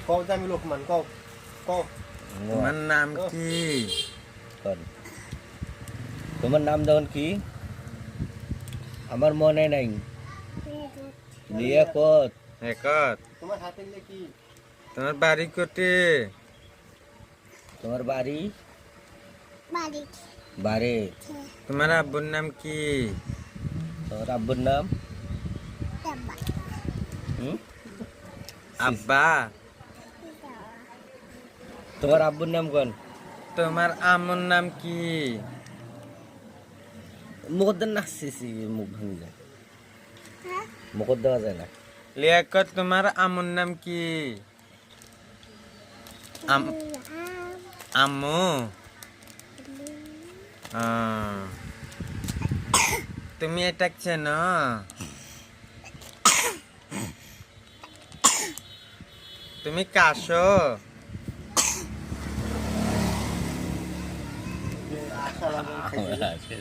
কও যে আমি লোকমান কও কও তোমার নাম কি? কোন তোমার নাম যখন কি আমার মনে নাই লিয়াকত একত। তোমার হাতে নিয়ে কি তোমার বাড়ি কোটে? তোমার বাড়ি বাড়ি বাড়ি তোমার আব্বুর নাম কি? তোমার আব্বুর নাম ডাব্বা হুম? আব্বা। তোমার আব্বুর নাম কোন তোমার আম্মুর নাম কি? মুখদ্দার নাচছি মুখ ভাঙি যায় মুখ দেওয়া যায় না লিয়াকত তোমার আম্মুর নাম কি? আম্মু। তুমি এটা চেনো? তুমি কাশো? আশা লাগে